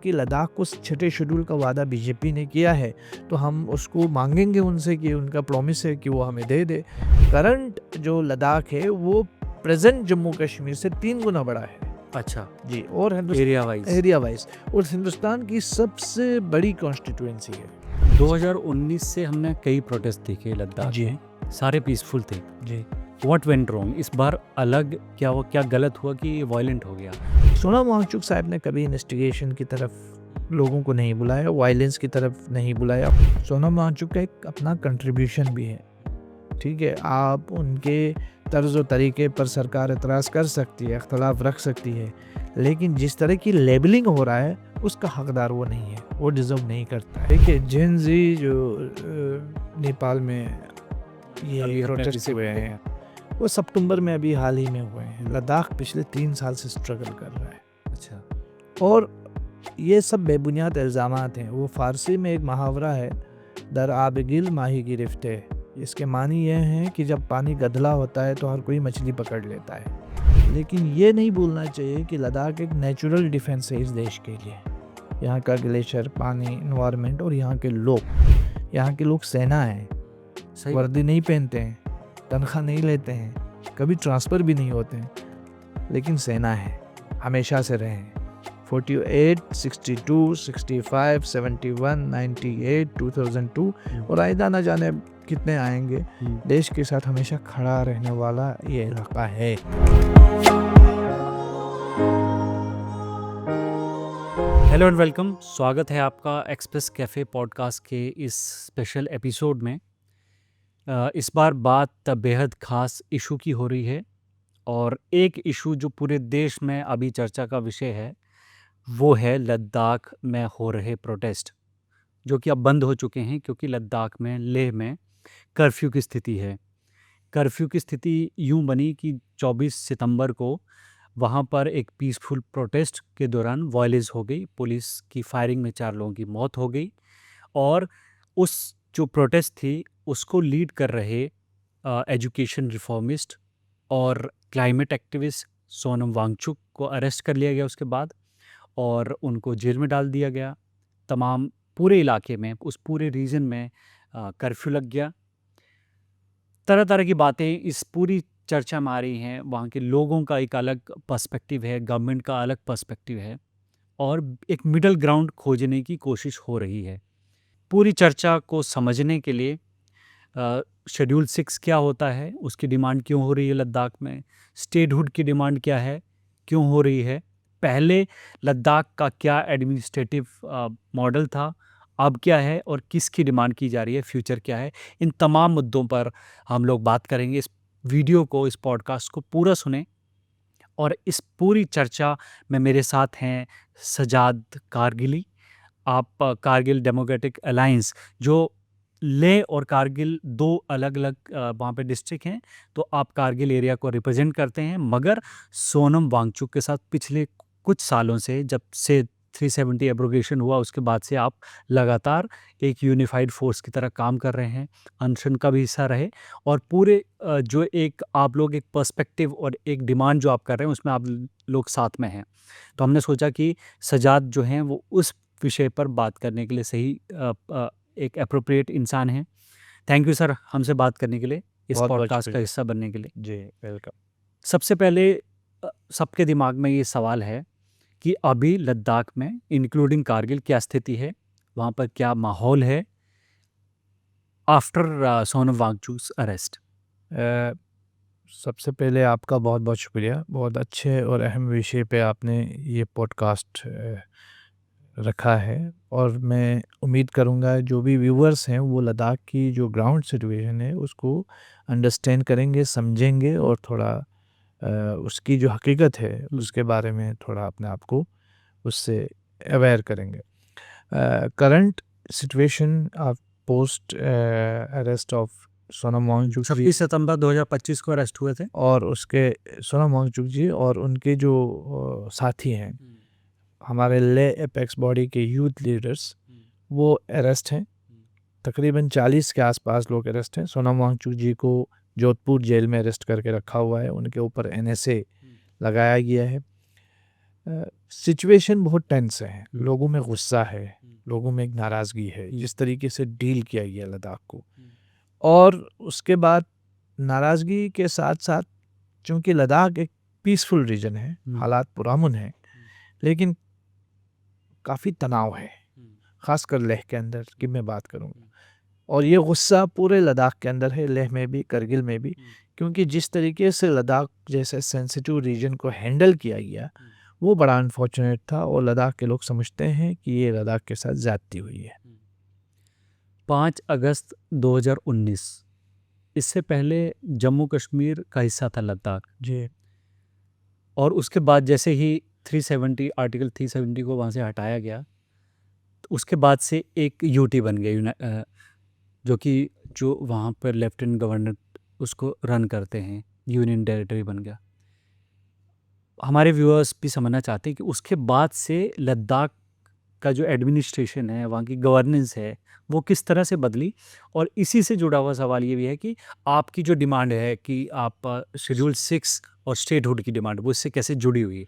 कि लद्दाख को छठे शेड्यूल का वादा बीजेपी ने किया है, तो हम उसको मांगेंगे उनसे कि उनका प्रॉमिस है कि वो हमें दे दे। करंट जो लद्दाख है वो प्रेजेंट जम्मू कश्मीर से 3 गुना बड़ा है। अच्छा जी, और एरिया वाइज एरिया वाइज और हिंदुस्तान की सबसे बड़ी कॉन्स्टिट्यूएंसी है। 2019 से हमने कई प्रोटेस्ट देखे लद्दाख जी में, सारे पीसफुल थे। जी। व्हाट वेंट रॉन्ग इस बार? अलग क्या गलत हुआ कि वायलेंट हो गया? सोनम वांगचुक साहब ने कभी इन्वेस्टिगेशन की तरफ लोगों को नहीं बुलाया, वायलेंस की तरफ नहीं बुलाया। सोनम वांगचुक का एक अपना कंट्रीब्यूशन भी है, ठीक है। आप उनके तर्ज और तरीके पर सरकार एतराज़ कर सकती है, इख्तलाफ रख सकती है, लेकिन जिस तरह की लेबलिंग हो रहा है उसका हकदार वो नहीं है, वो डिज़र्व नहीं करता। देखिए जेन ज़ी जो नेपाल में ये प्रोटेस्ट हुए हैं वो सितंबर में अभी हाल ही में हुए हैं। लद्दाख पिछले 3 साल से स्ट्रगल कर रहा है। अच्छा, और ये सब बेबुनियाद इल्ज़ामात हैं। वो फ़ारसी में एक मुहावरा है, दर आबगिल माही गिरफ्ते। इसके मानी ये हैं कि जब पानी गधला होता है तो हर कोई मछली पकड़ लेता है। लेकिन ये नहीं भूलना चाहिए कि लद्दाख एक नेचुरल डिफेंस है इस देश के लिए। यहाँ का ग्लेशियर, पानी, इन्वायरमेंट और यहाँ के लोग सेना हैं। सही वर्दी नहीं पहनते हैं, तनख्वाह नहीं लेते हैं, कभी ट्रांसफ़र भी नहीं होते हैं, लेकिन सेना है, हमेशा से रहे हैं। 48, 62, 65, 71, 98, 2002 और आइंदा न जाने कितने आएंगे। देश के साथ हमेशा खड़ा रहने वाला ये इलाका है। हेलो एंड वेलकम, स्वागत है आपका एक्सप्रेस कैफ़े पॉडकास्ट के इस स्पेशल एपिसोड में। इस बार बात बेहद ख़ास इशू की हो रही है और एक इशू जो पूरे देश में अभी चर्चा का विषय है वो है लद्दाख में हो रहे प्रोटेस्ट, जो कि अब बंद हो चुके हैं क्योंकि लद्दाख में, लेह में कर्फ्यू की स्थिति है। कर्फ्यू की स्थिति यूँ बनी कि 24 सितंबर को वहाँ पर एक पीसफुल प्रोटेस्ट के दौरान वायलेंस हो गई, पुलिस की फायरिंग में 4 लोगों की मौत हो गई और उस जो प्रोटेस्ट थी उसको लीड कर रहे एजुकेशन रिफॉर्मिस्ट और क्लाइमेट एक्टिविस्ट सोनम वांगचुक को अरेस्ट कर लिया गया उसके बाद और उनको जेल में डाल दिया गया। तमाम पूरे इलाके में, उस पूरे रीजन में कर्फ्यू लग गया। तरह तरह की बातें इस पूरी चर्चा में आ रही हैं। वहाँ के लोगों का एक अलग पर्सपेक्टिव है, गवर्नमेंट का अलग पर्सपेक्टिव है और एक मिडल ग्राउंड खोजने की कोशिश हो रही है। पूरी चर्चा को समझने के लिए शेड्यूल 6 क्या होता है, उसकी डिमांड क्यों हो रही है लद्दाख में, स्टेटहुड की डिमांड क्या है, क्यों हो रही है, पहले लद्दाख का क्या एडमिनिस्ट्रेटिव मॉडल था, अब क्या है और किसकी डिमांड की जा रही है, फ्यूचर क्या है, इन तमाम मुद्दों पर हम लोग बात करेंगे। इस वीडियो को, इस पॉडकास्ट को पूरा सुने और इस पूरी चर्चा में मेरे साथ हैं सजाद कारगिली। आप कारगिल डेमोक्रेटिक अलायंस, जो लेह और कारगिल 2 अलग-अलग वहाँ पे डिस्ट्रिक्ट हैं, तो आप कारगिल एरिया को रिप्रेजेंट करते हैं, मगर सोनम वांगचुक के साथ पिछले कुछ सालों से, जब से 370 एब्रोगेशन हुआ उसके बाद से आप लगातार एक यूनिफाइड फोर्स की तरह काम कर रहे हैं, अनशन का भी हिस्सा रहे और पूरे जो एक आप लोग एक पर्सपेक्टिव और एक डिमांड जो आप कर रहे हैं उसमें आप लोग साथ में हैं। तो हमने सोचा कि सजाद जो हैं वो उस विषय पर बात करने के लिए सही एक एप्रोप्रिएट इंसान हैं। थैंक यू सर हमसे बात करने के लिए, इस बहुत-बहुत पॉडकास्ट का शुक्रिया। हिस्सा बनने के लिए। जी, वेलकम। सबसे पहले सबके दिमाग में ये सवाल है कि अभी लद्दाख में इंक्लूडिंग कारगिल क्या स्थिति है, वहाँ पर क्या माहौल है आफ्टर सोनम वांगचुक्स अरेस्ट? अ, सबसे पहले आपका बहुत-बहुत शुक्रिया। बहुत अच्छे और अहम विषय पे आपने ये पॉडकास्ट रखा है और मैं उम्मीद करूँगा जो भी व्यूअर्स हैं वो लद्दाख की जो ग्राउंड सिचुएशन है उसको अंडरस्टैंड करेंगे, समझेंगे और थोड़ा उसकी जो हकीकत है उसके बारे में थोड़ा अपने आप को उससे अवेयर करेंगे। Current situation of post arrest of Sonam Wangchuk ji 26 सितंबर 2025 को अरेस्ट हुए थे और उसके सोनम वांगचुक जी और उनके जो साथी हैं, हमारे ले एपेक्स बॉडी के यूथ लीडर्स, वो अरेस्ट हैं। तकरीबन 40 के आसपास लोग अरेस्ट हैं। सोनम वांगचुक जी को जोधपुर जेल में अरेस्ट करके रखा हुआ है, उनके ऊपर NSA लगाया गया है। सिचुएशन बहुत टेंस है, हम्म, लोगों में गुस्सा है, हम्म, लोगों में एक नाराज़गी है हम्म, जिस तरीके से डील किया गया लद्दाख को। हम्म, और उसके बाद नाराज़गी के साथ साथ, चूँकि लद्दाख एक पीसफुल रीजन है, हम्म, हालात पुरअमन हैं, हम्म, लेकिन काफ़ी तनाव है, हम्म, ख़ासकर लेह के अंदर की मैं बात करूँगा। हम्म, और ये गुस्सा पूरे लद्दाख के अंदर है, लेह में भी, करगिल में भी, हम्म, क्योंकि जिस तरीके से लद्दाख जैसे सेंसिटिव रीजन को हैंडल किया गया, हम्म, वो बड़ा अनफॉर्चुनेट था और लद्दाख के लोग समझते हैं कि ये लद्दाख के साथ ज़्यादती हुई है। 5 अगस्त 2019, इससे पहले जम्मू कश्मीर का हिस्सा था लद्दाख, जी, और उसके बाद जैसे ही 370 आर्टिकल 370 को वहाँ से हटाया गया, तो उसके बाद से एक यूटी बन गया, जो कि जो वहाँ पर लेफ्टिनेंट गवर्नर उसको रन करते हैं, यूनियन टेरिटरी बन गया। हमारे व्यूअर्स भी समझना चाहते हैं कि उसके बाद से लद्दाख का जो एडमिनिस्ट्रेशन है, वहाँ की गवर्नेंस है, वो किस तरह से बदली। और इसी से जुड़ा हुआ सवाल ये भी है कि आपकी जो डिमांड है कि आप शेड्यूल 6 और स्टेटहुड की डिमांड, वो इससे कैसे जुड़ी हुई है?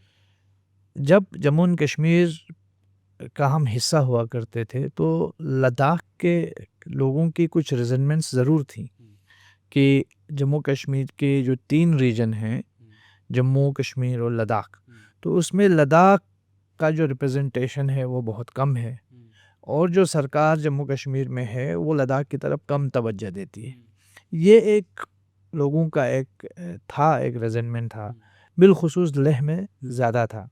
जब जम्मू एंड कश्मीर का हम हिस्सा हुआ करते थे, तो लद्दाख के लोगों की कुछ रिजनमेंट्स ज़रूर थी कि जम्मू कश्मीर के जो 3 रीजन हैं, जम्मू, कश्मीर और लद्दाख, तो उसमें लद्दाख का जो रिप्रेजेंटेशन है वो बहुत कम है, और जो सरकार जम्मू कश्मीर में है वो लद्दाख की तरफ कम तवज्जो देती है। ये एक लोगों का था, एक रेज़नमेंट था, बिलख़ुसूस लेह में ज़्यादा था,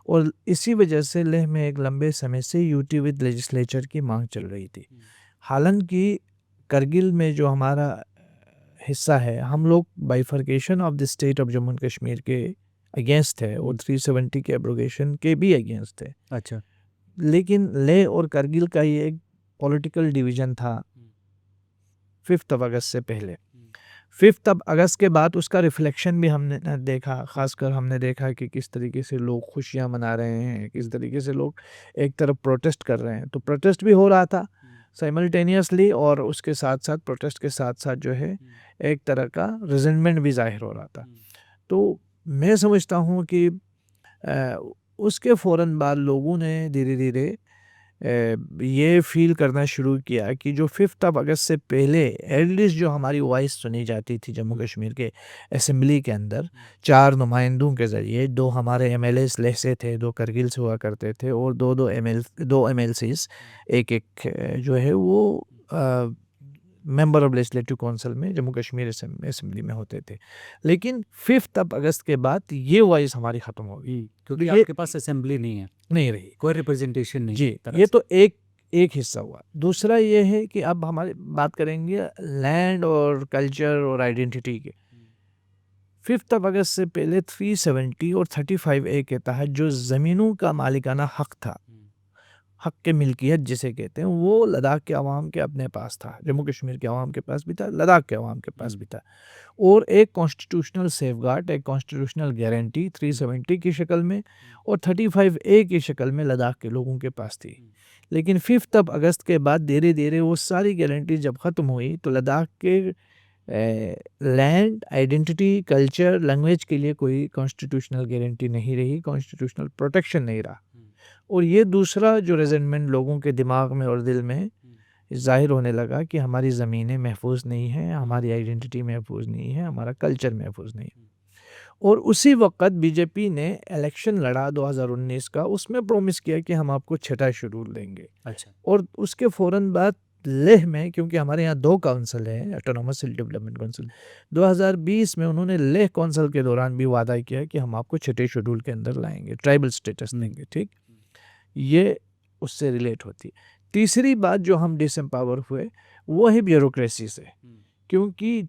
और इसी वजह से लेह में एक लंबे समय से यूटी विद लेजिस्लेचर की मांग चल रही थी। हालांकि करगिल में जो हमारा हिस्सा है, हम लोग bifurcation of the state of Jammu and Kashmir के अगेंस्ट है और 370 के एब्रोगेशन के भी अगेंस्ट है। अच्छा। लेकिन लेह और करगिल का ये एक पॉलिटिकल डिवीज़न था 5th ऑफ अगस्त से पहले। 5th ऑफ अगस्त के बाद उसका रिफ्लेक्शन भी हमने देखा, ख़ासकर हमने देखा कि किस तरीके से लोग खुशियाँ मना रहे हैं, किस तरीके से लोग एक तरफ प्रोटेस्ट कर रहे हैं। तो प्रोटेस्ट भी हो रहा था साइमल्टेनियसली, और उसके साथ-साथ, प्रोटेस्ट के साथ-साथ जो है, एक तरह का रिज़ेंटमेंट भी ज़ाहिर हो रहा था। तो मैं समझता हूँ कि उसके फ़ौरन बाद लोगों ने धीरे-धीरे ये फ़ील करना शुरू किया कि जो 5th ऑफ अगस्त से पहले एटलीस्ट जो हमारी वॉइस सुनी जाती थी जम्मू कश्मीर के असेंबली के अंदर, 4 नुमाइंदों के ज़रिए, 2 हमारे एमएलएस लेह से थे, 2 करगिल से हुआ करते थे, और 2 एमएलसीज़ एक-एक जो है वो मेंबर ऑफ लेजिस्लेटिव काउंसिल में जम्मू कश्मीर असेंबली में होते थे। लेकिन 5th ऑफ अगस्त के बाद ये वॉइस हमारी ख़त्म हो गई, क्योंकि ये आपके पास असेंबली नहीं है, नहीं रही। कोई रिप्रेजेंटेशन नहीं जी, है एक तरह ये से। तो एक हिस्सा हुआ। दूसरा ये है कि अब हमारी बात करेंगे लैंड और कल्चर और आइडेंटिटी के। 5th ऑफ अगस्त से पहले 370 और 35 ए के तहत जो ज़मीनों का मालिकाना हक था, हक के मिल्कियत जिसे कहते हैं, वो लद्दाख के अवाम के अपने पास था, जम्मू कश्मीर के अवाम के पास भी था, लद्दाख के अवाम के पास भी था। और एक कॉन्स्टिट्यूशनल सेफगार्ड, एक कॉन्स्टिट्यूशनल गारंटी 370 की शक्ल में और 35 ए की शक्ल में लद्दाख के लोगों के पास थी। लेकिन 5th ऑफ अगस्त के बाद धीरे धीरे वो सारी गारंटी जब ख़त्म हुई, तो लद्दाख के लैंड, आइडेंटिटी, कल्चर, लैंग्वेज के लिए कोई कॉन्स्टिट्यूशनल गारंटी नहीं रही, कॉन्स्टिट्यूशनल प्रोटेक्शन नहीं रहा। और ये दूसरा जो रेज़ेंटमेंट लोगों के दिमाग में और दिल में ज़ाहिर होने लगा कि हमारी ज़मीनें महफूज नहीं हैं, हमारी आइडेंटिटी महफूज नहीं है, हमारा कल्चर महफूज नहीं है। और उसी वक़्त बीजेपी ने इलेक्शन लड़ा 2019 का, उसमें प्रॉमिस किया कि हम आपको छठा शेड्यूल देंगे। अच्छा। और उसके फ़ौरन बाद लेह में, क्योंकि हमारे यहाँ 2 काउंसिल हैं, ऑटोनॉमस हिल डेवलपमेंट काउंसिल, 2020 में उन्होंने लेह काउंसिल के दौरान भी वादा किया कि हम आपको छठे शेड्यूल के अंदर लाएँगे, ट्राइबल स्टेटस देंगे, ठीक? ये उससे रिलेट होती है। तीसरी बात जो हम डिसएम्पावर हुए, वो है ब्यूरोक्रेसी से, क्योंकि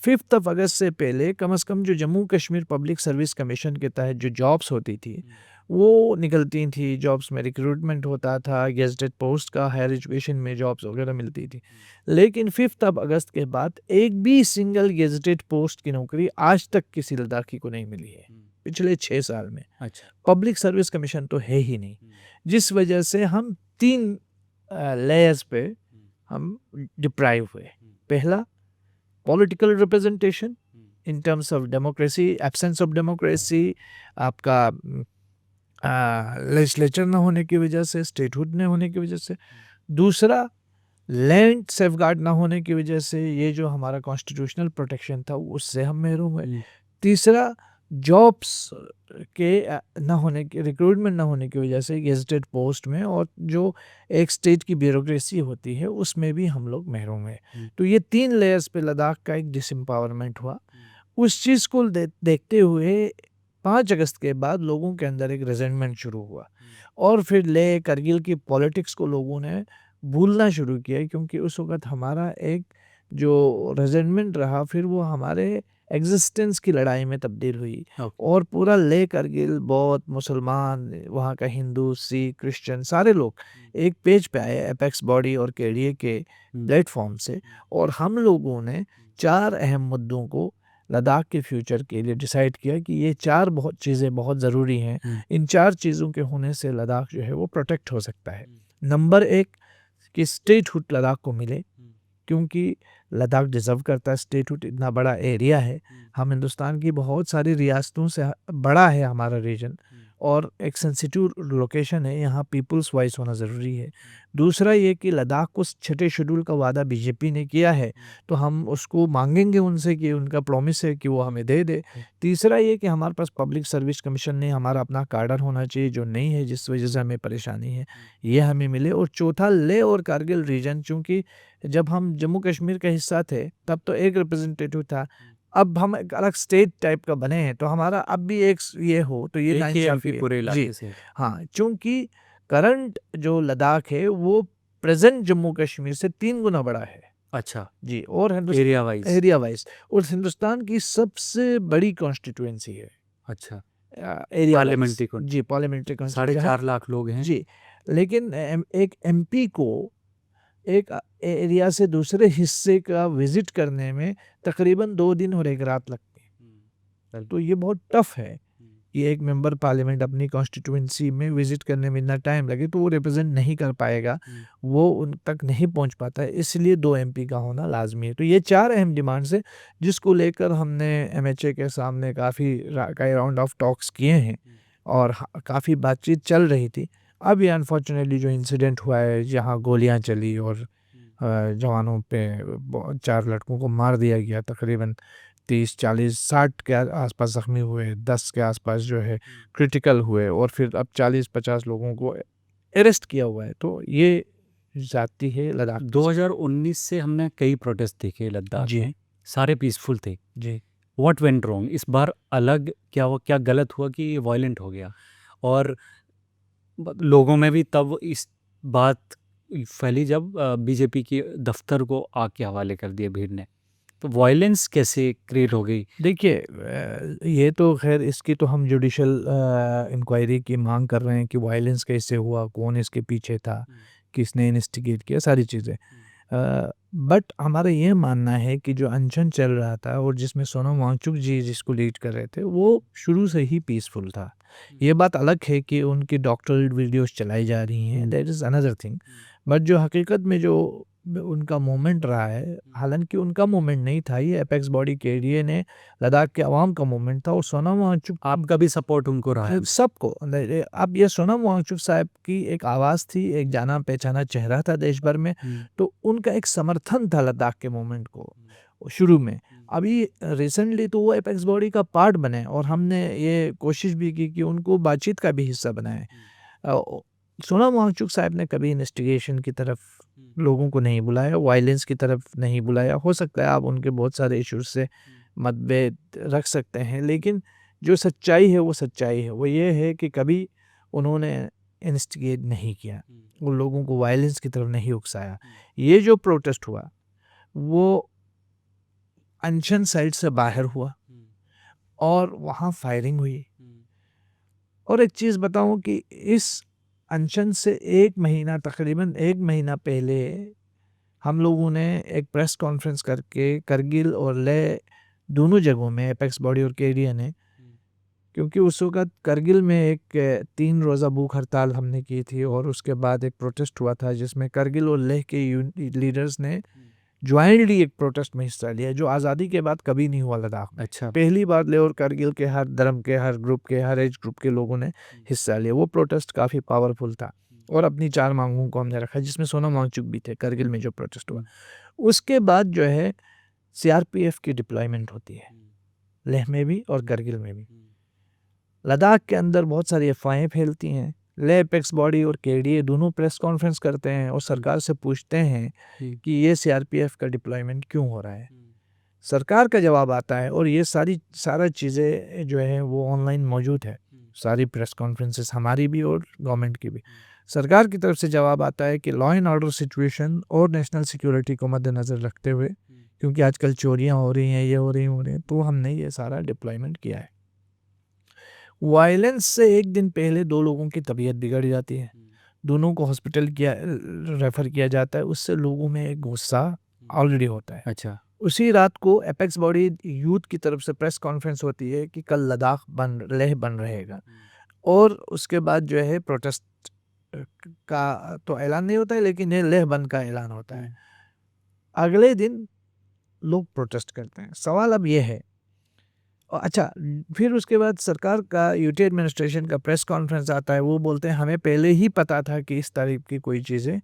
5th ऑफ अगस्त से पहले कम से कम जो Jammu Kashmir public service commission के तहत जो जॉब्स होती थी, वो निकलती थी, जॉब्स में रिक्रूटमेंट होता था, गेजेटेड पोस्ट का, हायर एजुकेशन में जॉब्स वगैरह मिलती थी। लेकिन 5th ऑफ अगस्त के बाद एक भी सिंगल गेजेटेड पोस्ट की नौकरी आज तक किसी लद्दाखी को नहीं मिली है, पिछले 6 साल में। अच्छा। पब्लिक सर्विस कमीशन तो है ही नहीं, जिस वजह से हम 3 लेयर्स पे हम डिप्राइव हुए। पहला, political representation in terms of democracy, absence of democracy, आपका लेजिस्लेचर ना होने की वजह से, स्टेटहुड न होने की वजह से, दूसरा लैंड सेफगार्ड ना होने की वजह से, ये जो हमारा कॉन्स्टिट्यूशनल प्रोटेक्शन था उससे हम महरूम हुए। तीसरा जॉब्स के ना होने की, रिक्रूटमेंट ना होने की वजह से गेजेटेड पोस्ट में, और जो एक स्टेट की ब्यूरोक्रेसी होती है उसमें भी हम लोग महरूम हैं। तो ये 3 लेयर्स पे लद्दाख का एक डिसएम्पावरमेंट हुआ। उस चीज़ को देखते हुए 5 अगस्त के बाद लोगों के अंदर एक रेजेंटमेंट शुरू हुआ, और फिर लेह करगिल की पॉलिटिक्स को लोगों ने भूलना शुरू किया, क्योंकि उस वक़्त हमारा एक जो रेजेंटमेंट रहा फिर वो हमारे एग्जिस्टेंस की लड़ाई में तब्दील हुई। और पूरा लेह करगिल, बौद्ध, मुसलमान, वहाँ का हिंदू, सिख, क्रिश्चियन सारे लोग एक पेज पे आए एपेक्स बॉडी और केडीए के प्लेटफॉर्म से, और हम लोगों ने 4 अहम मुद्दों को लद्दाख के फ्यूचर के लिए डिसाइड किया कि ये 4 चीज़ें बहुत ज़रूरी हैं। इन 4 चीज़ों के होने से लद्दाख जो है वो प्रोटेक्ट हो सकता है। नंबर 1 कि स्टेटहुड लद्दाख को मिले, क्योंकि लद्दाख डिज़र्व करता है स्टेटहुड। इतना बड़ा एरिया है, हम हिंदुस्तान की बहुत सारी रियासतों से बड़ा है हमारा रीजन, और एक सेंसिटिव लोकेशन है, यहाँ पीपल्स वॉइस होना ज़रूरी है। दूसरा ये कि लद्दाख को 6 शेड्यूल का वादा बीजेपी ने किया है, तो हम उसको मांगेंगे उनसे कि उनका प्रॉमिस है कि वो हमें दे दे। तीसरा ये कि हमारे पास पब्लिक सर्विस कमीशन ने हमारा अपना कार्डर होना चाहिए, जो नहीं है, जिस वजह से हमें परेशानी है, ये हमें मिले। और चौथा, लेह और कारगिल रीजन, चूँकि जब हम जम्मू कश्मीर का हिस्सा थे तब तो एक रिप्रेजेंटेटिव था, अब हम एक अलग स्टेट टाइप का बने हैं, तो हमारा अब भी एक ये हो तो ये नाइंसाफ़ी है। पूरे जी, इलाके से। हाँ, चूँकि करंट जो लद्दाख है वो प्रेज़ेंट जम्मू कश्मीर से 3 गुना बड़ा है। अच्छा, जी, और एरिया वाइज़। एरिया वाइज़, और हिंदुस्तान की सबसे बड़ी कॉन्स्टिट्यूएंसी है अच्छा, एरिया वाइज़। पार्लियामेंट्री जी, पार्लियामेंट्री कॉन्स्टिट्यूएंसी है। 4.5 लाख लोग हैं। जी, लेकिन एक एमपी को एक एरिया से दूसरे हिस्से का विज़िट करने में तकरीबन 2 दिन और 1 रात लगती है। तो ये बहुत टफ़ है कि एक मेंबर पार्लियामेंट अपनी कॉन्स्टिट्यूएंसी में विज़िट करने में इतना टाइम लगे, तो वो रिप्रेजेंट नहीं कर पाएगा, वो उन तक नहीं पहुंच पाता है, इसलिए 2 एमपी का होना लाजमी है। तो ये 4 अहम डिमांड्स हैं, जिसको लेकर हमने एमएचए के सामने कई राउंड ऑफ टॉक्स किए हैं, और काफ़ी बातचीत चल रही थी। अब ये अनफॉर्चुनेटली जो इंसिडेंट हुआ है, जहाँ गोलियां चली और जवानों पे 4 लड़कों को मार दिया गया, तकरीबन 30, 40, 60 के आसपास ज़ख्मी हुए, 10 के आसपास जो है क्रिटिकल हुए, और फिर अब 40-50 लोगों को अरेस्ट किया हुआ है। तो ये जाती है लद्दाख। 2019 से हमने कई प्रोटेस्ट देखे लद्दाख जी। में, सारे पीसफुल थे। जी, व्हाट वेंट रॉन्ग? इस बार अलग क्या हुआ, क्या गलत हुआ कि ये वायलेंट हो गया? और लोगों में भी तब इस बात फैली जब बीजेपी के दफ्तर को आग के हवाले कर दिया भीड़ ने। तो वायलेंस कैसे क्रिएट हो गई? देखिए, ये तो खैर इसकी तो हम जुडिशल इंक्वायरी की मांग कर रहे हैं कि वायलेंस कैसे हुआ, कौन इसके पीछे था, किसने इन्वेस्टिगेट किया, सारी चीज़ें। बट हमारा ये मानना है कि जो अनशन चल रहा था और जिसमें सोनम वांगचुक जी जिसको लीड कर रहे थे, वो शुरू से ही पीसफुल था। ये बात अलग है कि उनकी डॉक्टरल वीडियोस चलाई जा रही हैं, that is another thing. But जो हकीकत में जो उनका मूवमेंट रहा है, हालांकि उनका मूवमेंट नहीं था, ये एपेक्स बॉडी केडीए ने लद्दाख के अवाम का मूवमेंट था, और सोनम वांगचुक आपका भी सपोर्ट उनको रहा है? सबको। अब ये सोनम वांगचुक साहब की एक आवाज़ थी, एक जाना पहचाना चेहरा था देश भर में, तो उनका एक समर्थन था लद्दाख के मूवमेंट को शुरू में। अभी रिसेंटली तो वो एपेक्स बॉडी का पार्ट बने, और हमने ये कोशिश भी की कि उनको बातचीत का भी हिस्सा बनाएं। सोनम वांगचुक साहब ने कभी इन्वेस्टिगेशन की तरफ लोगों को नहीं बुलाया, वायलेंस की तरफ नहीं बुलाया। हो सकता है आप उनके बहुत सारे इश्यूज से मतभेद रख सकते हैं, लेकिन जो सच्चाई है वो सच्चाई है। वो ये है कि कभी उन्होंने इन्वेस्टिगेट नहीं किया, उन लोगों को वायलेंस की तरफ नहीं उकसाया। ये जो प्रोटेस्ट हुआ वो अनशन साइड से बाहर हुआ, और वहाँ फायरिंग हुई। और एक चीज़ बताऊं कि इस अनशन से तकरीबन 1 महीना पहले हम लोगों ने एक प्रेस कॉन्फ्रेंस करके करगिल और लेह दोनों जगहों में, एपेक्स बॉडी और केडीए ने, क्योंकि उस वक़्त करगिल में एक 3 रोज़ा भूख हड़ताल हमने की थी, और उसके बाद एक प्रोटेस्ट हुआ था जिसमें करगिल और लेह के लीडर्स ने ज्वाइंटली एक प्रोटेस्ट में हिस्सा लिया जो आज़ादी के बाद कभी नहीं हुआ लद्दाख में। अच्छा। पहली बार लेह और करगिल के हर धर्म के, हर ग्रुप के, हर एज ग्रुप के लोगों ने हिस्सा लिया। वो प्रोटेस्ट काफ़ी पावरफुल था और अपनी 4 मांगों को हमने रखा, जिसमें सोनम वांगचुक भी थे करगिल में जो प्रोटेस्ट हुआ। उसके बाद जो है सीआरपीएफ की डिप्लॉयमेंट होती है लेह में भी और करगिल में भी। लद्दाख के अंदर बहुत सारी अफवाहें फैलती हैं। लेह एपेक्स बॉडी और केडीए दोनों प्रेस कॉन्फ्रेंस करते हैं और सरकार से पूछते हैं कि ये सीआरपीएफ का डिप्लॉयमेंट क्यों हो रहा है। सरकार का जवाब आता है और ये सारा चीज़ें जो है वो ऑनलाइन मौजूद है, सारी प्रेस कॉन्फ्रेंसेस हमारी भी और गवर्नमेंट की भी। सरकार की तरफ से जवाब आता है कि लॉ एंड ऑर्डर सिचुएशन और नेशनल सिक्योरिटी को मद्देनज़र रखते हुए, क्योंकि आजकल चोरियां हो रही हैं, ये हो रही हैं, तो हमने ये सारा डिप्लॉयमेंट किया है। वायलेंस से एक दिन पहले 2 लोगों की तबीयत बिगड़ जाती है, दोनों को हॉस्पिटल रेफ़र किया जाता है। उससे लोगों में एक गुस्सा ऑलरेडी होता है। अच्छा। उसी रात को एपेक्स बॉडी यूथ की तरफ से प्रेस कॉन्फ्रेंस होती है कि कल लद्दाख लेह बंद रहेगा और उसके बाद जो है प्रोटेस्ट का तो ऐलान नहीं होता है, लेकिन ये लेह बंद का ऐलान होता है। अगले दिन लोग प्रोटेस्ट करते हैं। सवाल अब ये है, अच्छा, फिर उसके बाद सरकार का यूटी एडमिनिस्ट्रेशन का प्रेस कॉन्फ्रेंस आता है। वो बोलते हैं हमें पहले ही पता था कि इस तारीख की कोई चीज़ें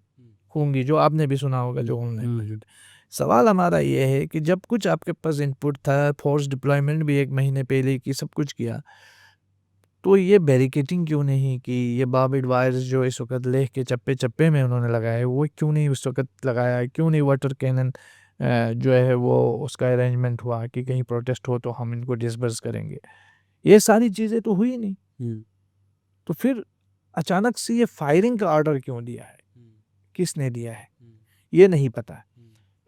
होंगी, जो आपने भी सुना होगा, जो ऑनलाइन मौजूद। सवाल हमारा ये है कि जब कुछ आपके पास इनपुट था, फोर्स डिप्लॉयमेंट भी 1 महीने पहले की, सब कुछ किया, तो ये बैरिकेटिंग क्यों नहीं की? ये बार्बिड वायर्स जो इस वक्त लेह के चप्पे-चप्पे में उन्होंने लगाए, वो क्यों नहीं उस वक्त लगाया? क्यों नहीं वाटर कैनन जो है वो उसका अरेंजमेंट हुआ कि कहीं प्रोटेस्ट हो तो हम इनको डिसबर्स करेंगे? ये सारी चीज़ें तो हुई नहीं। तो फिर अचानक से ये फायरिंग का ऑर्डर क्यों दिया है? किसने दिया है? ये नहीं पता।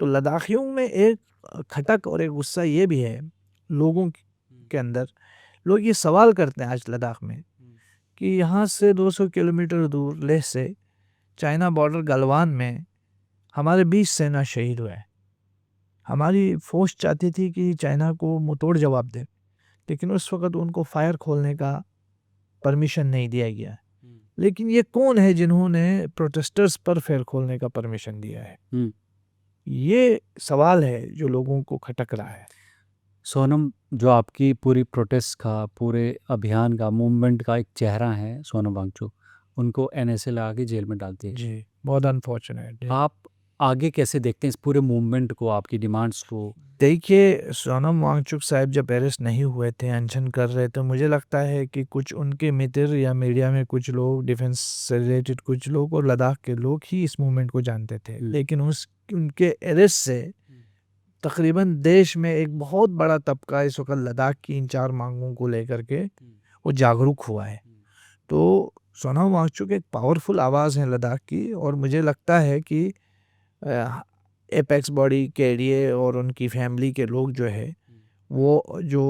तो लद्दाखियों में एक खटक और एक गुस्सा ये भी है लोगों के अंदर। लोग ये सवाल करते हैं आज लद्दाख में कि यहाँ से 200 किलोमीटर दूर लेह से चाइना बॉर्डर गलवान में हमारे 20 सेना शहीद हुए। हमारी फौज चाहती थी कि चाइना को मुंहतोड़ जवाब दे, लेकिन उस वक्त उनको फायर खोलने का परमिशन नहीं दिया गया। लेकिन ये कौन है जिन्होंने प्रोटेस्टर्स पर फायर खोलने का परमिशन दिया है? ये सवाल है जो लोगों को खटक रहा है। सोनम जो आपकी पूरी प्रोटेस्ट का, पूरे अभियान का, मूवमेंट का एक चेहरा है, सोनम वांगचुक, उनको एनएसए लगा के जेल में डालती है। जी, बहुत अनफॉर्चुनेट। आप आगे कैसे देखते हैं इस पूरे मूवमेंट को, आपकी डिमांड्स को? देखिए, सोनम वांगचुक साहब जब अरेस्ट नहीं हुए थे, अनशन कर रहे थे, मुझे लगता है कि कुछ उनके मित्र या मीडिया में कुछ लोग, डिफेंस से रिलेटेड कुछ लोग और लद्दाख के लोग ही इस मूवमेंट को जानते थे। लेकिन उनके अरेस्ट से तकरीबन देश में एक बहुत बड़ा तबका इस वक्त लद्दाख की इन 4 मांगों को लेकर के वो जागरूक हुआ है। तो सोनम वांगचुक एक पावरफुल आवाज़ है लद्दाख की और मुझे लगता है कि एपेक्स बॉडी, केडीए और उनकी फैमिली के लोग जो है वो जो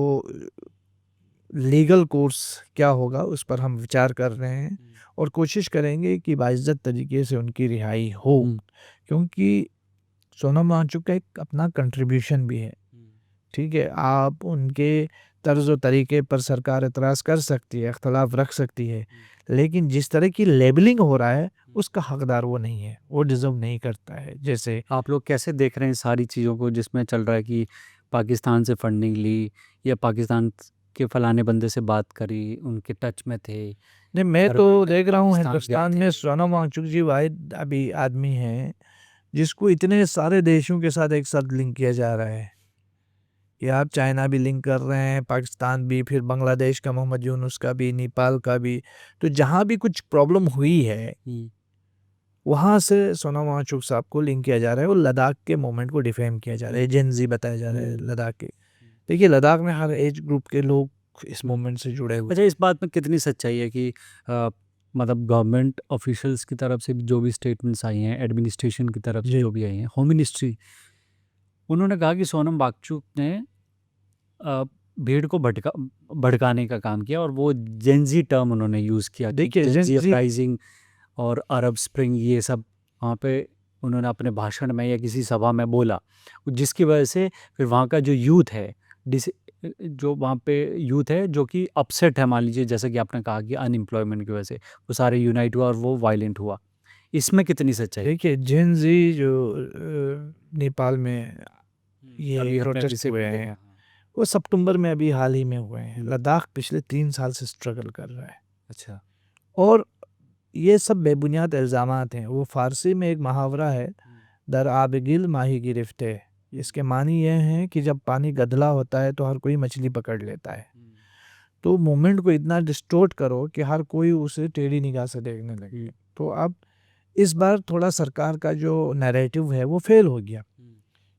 लीगल कोर्स क्या होगा उस पर हम विचार कर रहे हैं और कोशिश करेंगे कि बाइज्जत तरीके से उनकी रिहाई हो, क्योंकि सोनम वांगचुक का एक अपना कंट्रीब्यूशन भी है। ठीक है, आप उनके तर्ज व तरीके पर सरकार एतराज़ कर सकती है, इख्तलाफ रख सकती है, लेकिन जिस तरह की लेबलिंग हो रहा है उसका हकदार वो नहीं है, वो डिज़र्व नहीं करता है। जैसे आप लोग कैसे देख रहे हैं सारी चीज़ों को, जिसमें चल रहा है कि पाकिस्तान से फंडिंग ली या पाकिस्तान के फलाने बंदे से बात करी, उनके टच में थे? नहीं, मैं तो देख रहा हूँ पाकिस्तान हिंदुस्तान गए में थे। सोनम वांगचुक जी वाहिद अभी आदमी हैं जिसको इतने सारे देशों के साथ एक साथ लिंक किया जा रहा है कि आप चाइना भी लिंक कर रहे हैं, पाकिस्तान भी, फिर बांग्लादेश का मोहम्मद यूनुस का भी, नेपाल का भी। तो जहाँ भी कुछ प्रॉब्लम हुई है वहाँ से सोनम वांगचुक साहब को लिंक किया जा रहा है और लद्दाख के मोमेंट को डिफेम किया जा रहा है, जेनजी बताया जा रहा है लद्दाख के। देखिए, लद्दाख में हर एज ग्रुप के लोग इस मूवमेंट से जुड़े हुए। अच्छा, इस बात में कितनी सच्चाई है कि मतलब गवर्नमेंट ऑफिशियल्स की तरफ से जो भी स्टेटमेंट्स आई हैं, एडमिनिस्ट्रेशन की तरफ से जो भी आई हैं, होम मिनिस्ट्री, उन्होंने कहा कि सोनम वांगचुक ने भीड़ को भड़काने का काम किया और वो जेनजी टर्म उन्होंने यूज़ किया। देखिए, जेनजी जेनजी अपराइजिंग और अरब स्प्रिंग, ये सब वहाँ पे उन्होंने अपने भाषण में या किसी सभा में बोला, जिसकी वजह से फिर वहाँ का जो यूथ है, जो वहाँ पे यूथ है जो कि अपसेट है, मान लीजिए जैसे कि आपने कहा कि अनएम्प्लॉयमेंट की वजह से वो सारे यूनाइट हुआ और वो वायलेंट हुआ। इसमें कितनी सच्चाई? देखिए जेनजी जो नेपाल में अभी ये हमने प्रोटेस्ट recent हुए में हैं, देखा, हाँ। वो सितंबर में अभी हाल ही में हुए हैं। लद्दाख पिछले 3 साल से स्ट्रगल कर रहा है अच्छा। और ये सब बेबुनियाद इल्ज़ामात हैं। वो फ़ारसी में एक मुहावरा है, दर आबगिल माही गिरफ्ते। इसके मानी ये हैं कि जब पानी गदला होता है तो हर कोई मछली पकड़ लेता है। तो मोमेंट को इतना डिस्टॉर्ट करो कि हर कोई उसे टेढ़ी निगाह से देखने लगे। तो अब इस बार थोड़ा सरकार का जो नैरेटिव है वो फेल हो गया,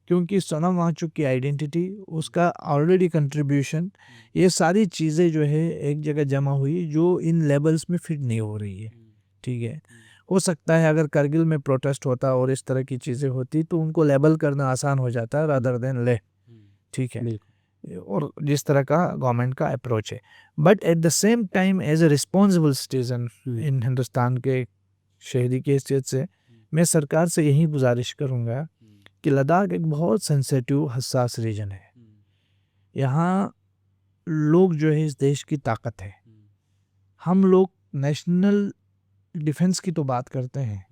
क्योंकि सोनम वांगचुक की आइडेंटिटी, उसका ऑलरेडी कंट्रीब्यूशन, ये सारी चीज़ें जो है एक जगह जमा हुई जो इन लेवल्स में फिट नहीं हो रही है। ठीक है, हो सकता है अगर करगिल में प्रोटेस्ट होता और इस तरह की चीज़ें होती तो उनको लेबल करना आसान हो जाता रादर देन ले। ठीक है, बिल्कुल। और जिस तरह का गवर्नमेंट का अप्रोच है, but at the same time as a responsible citizen in Hindustan के शहरी की हैसियत से मैं सरकार से यही गुजारिश करूँगा कि लद्दाख एक बहुत सेंसिटिव हसास रीजन है। यहाँ लोग जो है इस देश की ताकत है। हम लोग नेशनल डिफेंस की तो बात करते हैं,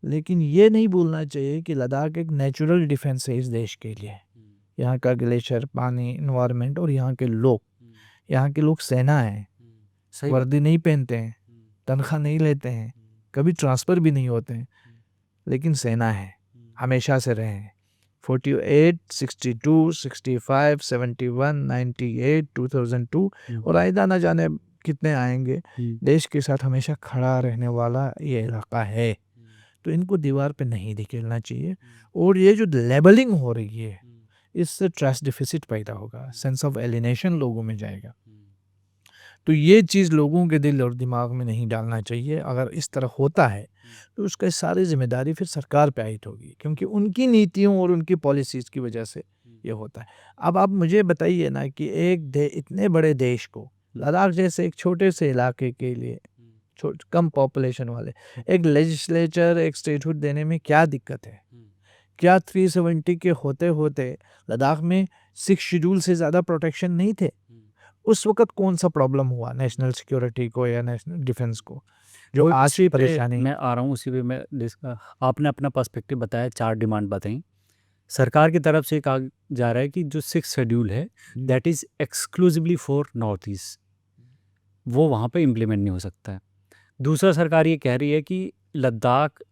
लेकिन ये नहीं भूलना चाहिए कि लद्दाख एक नेचुरल डिफेंस है इस देश के लिए। यहाँ का ग्लेशियर, पानी, इन्वायरमेंट और यहाँ के लोग सेना है। वर्दी नहीं पहनते हैं, तनख्वाह नहीं लेते हैं, कभी ट्रांसफ़र भी नहीं होते हैं, लेकिन सेना है, हमेशा से रहे हैं। 48, 62, 65, 71, 98, 2002 और आइंदा न जाने कितने आएंगे। देश के साथ हमेशा खड़ा रहने वाला ये इलाका है, तो इनको दीवार पे नहीं धकेलना चाहिए। और ये जो लेबलिंग हो रही है, इससे ट्रस्ट डिफिसिट पैदा होगा, सेंस ऑफ एलिनेशन लोगों में जाएगा। तो ये चीज़ लोगों के दिल और दिमाग में नहीं डालना चाहिए। अगर इस तरह होता है तो उसका सारी जिम्मेदारी फिर सरकार पे आयद होगी, क्योंकि उनकी नीतियों और उनकी पॉलिसीज़ की वजह से ये होता है। अब आप मुझे बताइए ना कि इतने बड़े देश को, लद्दाख जैसे एक छोटे से इलाके के लिए, कम पॉपुलेशन वाले, एक लेजिस्लेचर, एक स्टेटहुड देने में क्या दिक्कत है? क्या 370 के होते होते लद्दाख में 6 शेड्यूल से ज़्यादा प्रोटेक्शन नहीं थे? उस वक़्त कौन सा प्रॉब्लम हुआ नेशनल सिक्योरिटी को या नेशनल डिफेंस को, जो आज उसी पे परेशानी? मैं आ रहा हूँ, उसी पे आपने अपना पर्सपेक्टिव बताया, 4 डिमांड बताई। सरकार की तरफ से कहा जा रहा है कि जो 6 शेड्यूल है that is exclusively for north east, वो वहाँ पे इम्प्लीमेंट नहीं हो सकता है। दूसरा, सरकार ये कह रही है कि लद्दाख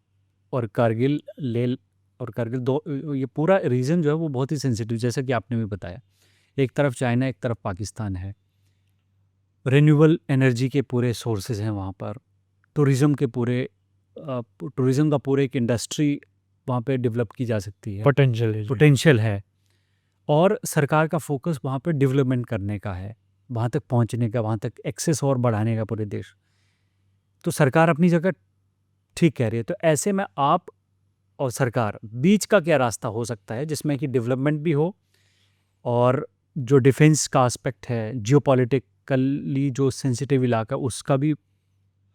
और कारगिल, लेह और कारगिल, दो ये पूरा रीजन जो है वो बहुत ही सेंसिटिव, जैसा कि आपने भी बताया। एक तरफ चाइना, एक तरफ पाकिस्तान है। रिन्यूएबल एनर्जी के पूरे सोर्सेज हैं वहाँ पर। टूरिज़्म का पूरे एक इंडस्ट्री वहाँ पे डेवलप की जा सकती है, पोटेंशियल है। और सरकार का फोकस वहाँ पे डेवलपमेंट करने का है, वहाँ तक पहुँचने का, वहाँ तक एक्सेस और बढ़ाने का पूरे देश। तो सरकार अपनी जगह ठीक कह रही है। तो ऐसे में आप और सरकार बीच का क्या रास्ता हो सकता है जिसमें कि डेवलपमेंट भी हो और जो डिफेंस का एस्पेक्ट है, जियोपॉलिटिकली जो सेंसिटिव इलाका उसका भी